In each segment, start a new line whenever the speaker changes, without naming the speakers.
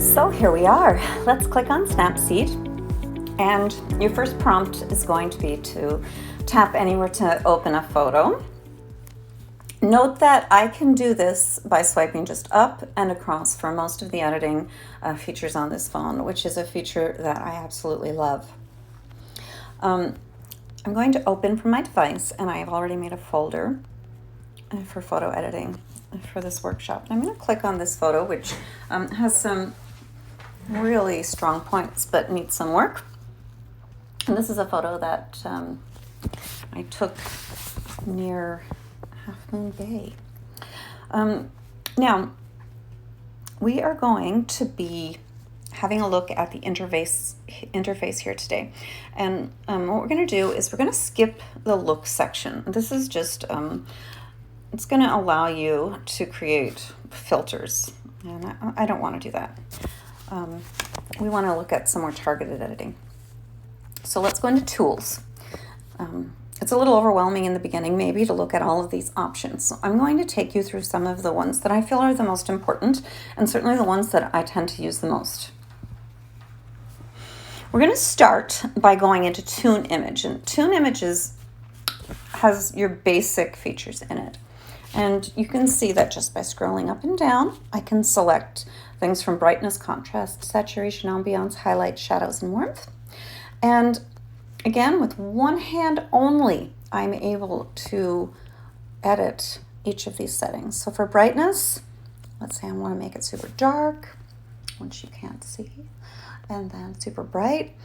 So here we are. Let's click on Snapseed, and your first prompt is going to be to tap anywhere to open a photo. Note that I can do this by swiping just up and across for most of the editing features on this phone, which is a feature that I absolutely love. I'm going to open from my device, and I have already made a folder for photo editing for this workshop. I'm going to click on this photo, which has some really strong points but needs some work. And this is a photo that I took near Half Moon Bay. Now, we are going to be having a look at the interface here today. And what we're going to do is we're going to skip the look section. This is just, it's going to allow you to create filters. And I don't want to do that. We want to look at some more targeted editing. So let's go into Tools. It's a little overwhelming in the beginning, maybe, to look at all of these options. So I'm going to take you through some of the ones that I feel are the most important, and certainly the ones that I tend to use the most. We're going to start by going into Tune Image, and Tune Images has your basic features in it. And you can see that just by scrolling up and down, I can select things from brightness, contrast, saturation, ambiance, highlight, shadows, and warmth. And again, with one hand only, I'm able to edit each of these settings. So for brightness, let's say I want to make it super dark, which you can't see, and then super bright.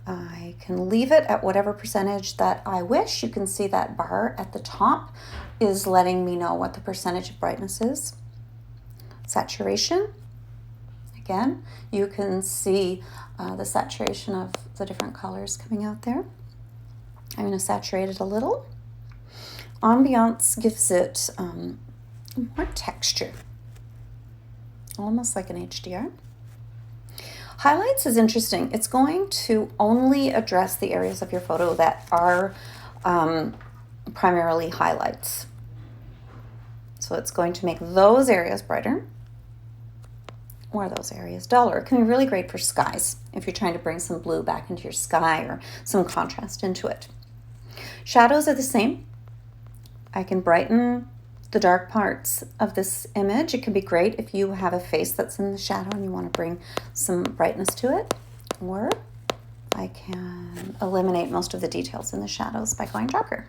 I can leave it at whatever percentage that I wish. You can see that bar at the top is letting me know what the percentage of brightness is. Saturation, again, you can see the saturation of the different colors coming out there. I'm going to saturate it a little. Ambiance gives it more texture, almost like an HDR. Highlights is interesting. It's going to only address the areas of your photo that are primarily highlights. So it's going to make those areas brighter or those areas duller. It can be really great for skies if you're trying to bring some blue back into your sky or some contrast into it. Shadows are the same. I can brighten the dark parts of this image. It can be great if you have a face that's in the shadow and you want to bring some brightness to it. Or I can eliminate most of the details in the shadows by going darker.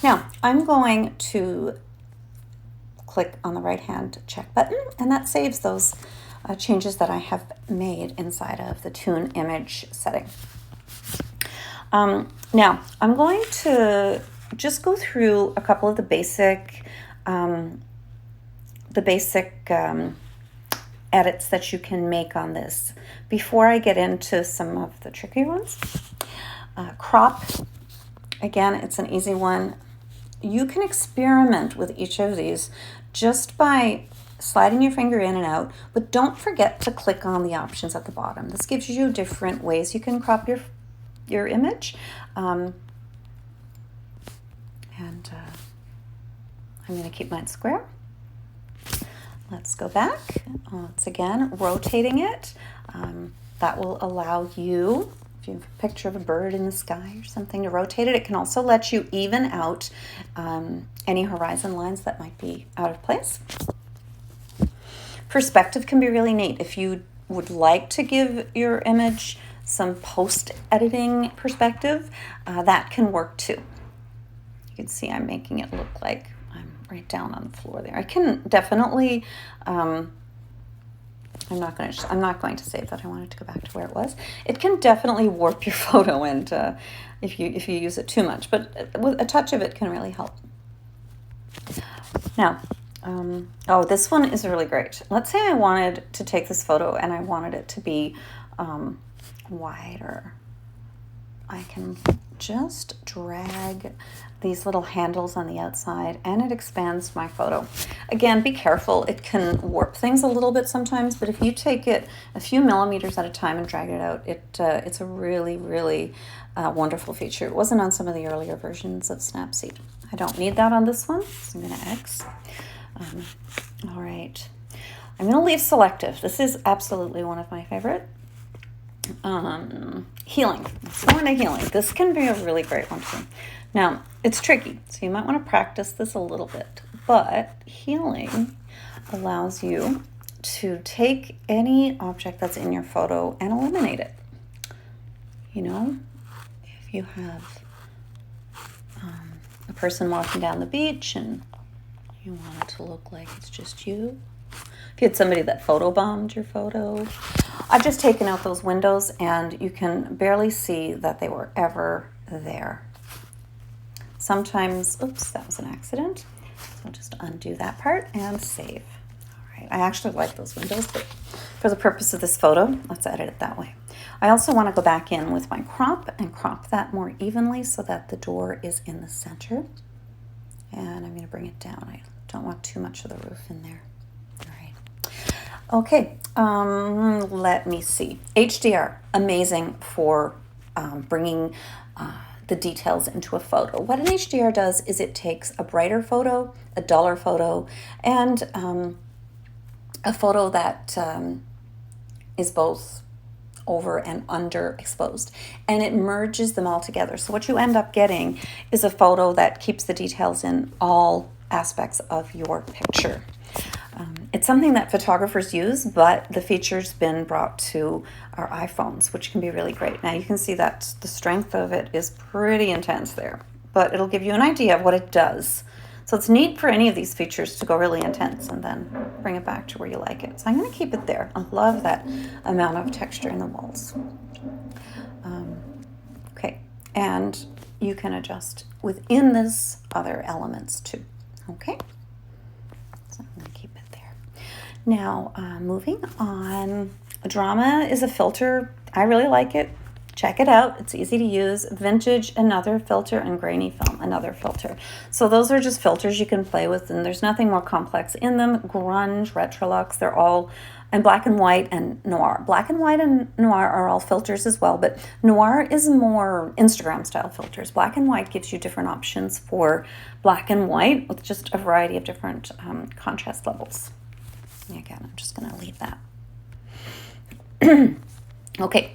Now, I'm going to click on the right-hand check button, and that saves those changes that I have made inside of the Tune Image setting. Now, I'm going to just go through a couple of the basic edits that you can make on this before I get into some of the tricky ones. Crop, again, it's an easy one. You can experiment with each of these just by sliding your finger in and out, but don't forget to click on the options at the bottom. This gives you different ways you can crop your image. I'm going to keep mine square. Let's go back. Once again, rotating it. That will allow you, if you have a picture of a bird in the sky or something, to rotate it. It can also let you even out any horizon lines that might be out of place. Perspective can be really neat. If you would like to give your image some post-editing perspective, that can work too. You can see I'm making it look like I'm right down on the floor there. I can definitely, I'm not going to save that. I wanted to go back to where it was. It can definitely warp your photo, and if you use it too much, but with a touch of it can really help. Now, this one is really great. Let's say I wanted to take this photo and I wanted it to be wider. I can just drag these little handles on the outside and it expands my photo. Again, be careful. It can warp things a little bit sometimes, but if you take it a few millimeters at a time and drag it out, it's a really, really wonderful feature. It wasn't on some of the earlier versions of Snapseed. I don't need that on this one, so I'm going to X. All right. I'm going to leave selective. This is absolutely one of my favorite. Healing. Let's go into healing. This can be a really great one too. Now, it's tricky, so you might want to practice this a little bit. But healing allows you to take any object that's in your photo and eliminate it. You know, if you have a person walking down the beach and you want it to look like it's just you. If you had somebody that photobombed your photo. I've just taken out those windows and you can barely see that they were ever there. Sometimes, oops, that was an accident. So I'll just undo that part and save. All right, I actually like those windows, but for the purpose of this photo, let's edit it that way. I also want to go back in with my crop and crop that more evenly so that the door is in the center. And I'm going to bring it down. I don't want too much of the roof in there. All right. Okay, let me see. HDR, amazing for bringing the details into a photo. What an HDR does is it takes a brighter photo, a duller photo, and a photo that is both over and underexposed, and it merges them all together. So what you end up getting is a photo that keeps the details in all aspects of your picture. It's something that photographers use, but the feature's been brought to our iPhones, which can be really great. Now you can see that the strength of it is pretty intense there, but it'll give you an idea of what it does. So it's neat for any of these features to go really intense and then bring it back to where you like it. So I'm going to keep it there. I love that amount of texture in the walls. Okay, and you can adjust within this other elements too. Okay, so I'm going to keep it there. Now, moving on, drama is a filter. I really like it. Check it out. It's easy to use. Vintage, another filter, and grainy film, another filter. So those are just filters you can play with, and there's nothing more complex in them. Grunge, Retrolux, they're all, and black and white and noir. Black and white and noir are all filters as well, but noir is more Instagram style filters. Black and white gives you different options for black and white with just a variety of different contrast levels. Again, I'm just going to leave that. Okay,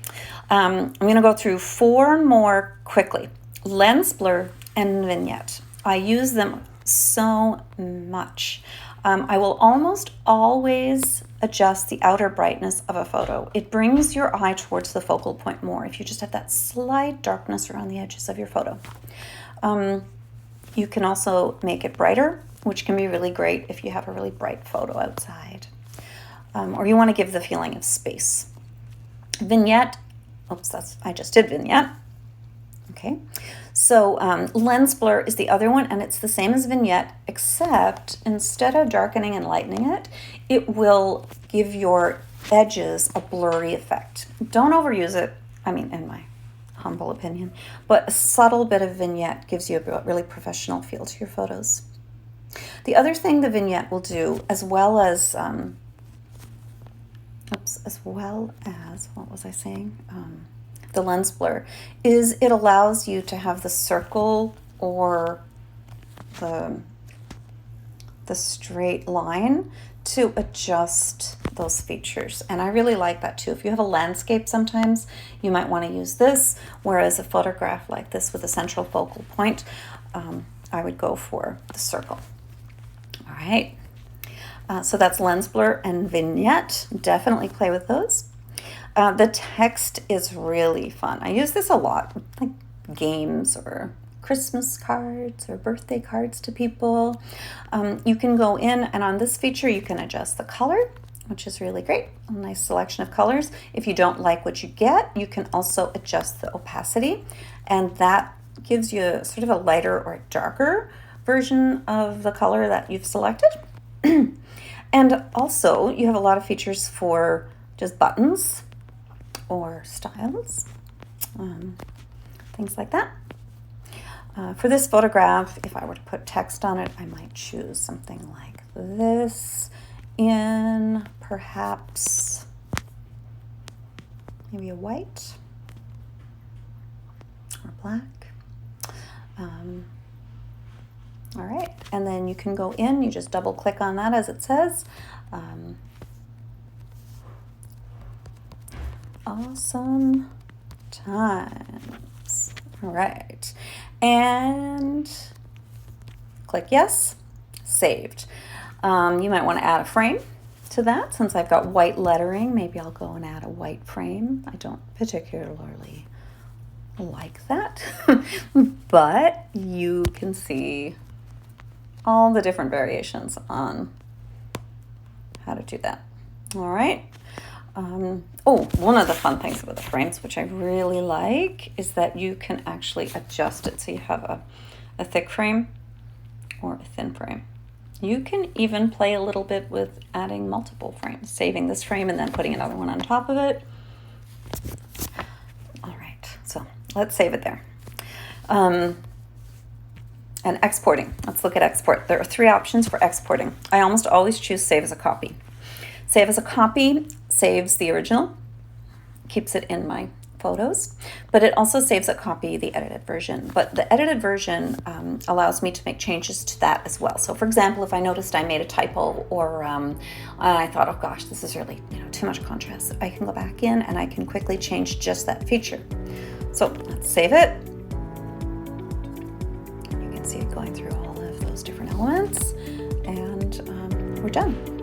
I'm going to go through 4 more quickly. Lens blur and vignette. I use them so much. I will almost always adjust the outer brightness of a photo. It brings your eye towards the focal point more if you just have that slight darkness around the edges of your photo. You can also make it brighter, which can be really great if you have a really bright photo outside. Or you want to give the feeling of space. Vignette, oops, I just did vignette. Okay, so lens blur is the other one, and it's the same as vignette, except instead of darkening and lightening it, it will give your edges a blurry effect. Don't overuse it, I mean, in my humble opinion, but a subtle bit of vignette gives you a really professional feel to your photos. The other thing the vignette will do, as well as what was I saying? The lens blur, is it allows you to have the circle or the straight line to adjust those features. And I really like that too. If you have a landscape sometimes, you might want to use this, whereas a photograph like this with a central focal point, I would go for the circle. All right. So that's lens blur and vignette. Definitely play with those. The text is really fun. I use this a lot, like games or Christmas cards or birthday cards to people. You can go in, and on this feature you can adjust the color, which is really great. A nice selection of colors. If you don't like what you get, you can also adjust the opacity, and that gives you sort of a lighter or a darker version of the color that you've selected. And also you have a lot of features for just buttons or styles, things like that. For this photograph, if I were to put text on it, I might choose something like this in perhaps maybe a white or black. All right, and then you can go in, you just double click on that as it says, awesome times. All right. And click yes, saved. You might want to add a frame to that. Since I've got white lettering, maybe I'll go and add a white frame. I don't particularly like that, but you can see all the different variations on how to do that. All right. Oh, one of the fun things about the frames, which I really like, is that you can actually adjust it. So you have a thick frame or a thin frame. You can even play a little bit with adding multiple frames, saving this frame and then putting another one on top of it. All right, so let's save it there. And exporting. Let's look at export. There are 3 options for exporting. I almost always choose save as a copy. Save as a copy saves the original, keeps it in my photos, but it also saves a copy, the edited version. But the edited version allows me to make changes to that as well. So for example, if I noticed I made a typo or I thought, oh gosh, this is really too much contrast, I can go back in and I can quickly change just that feature. So let's save it. You can see it going through all of those different elements, and we're done.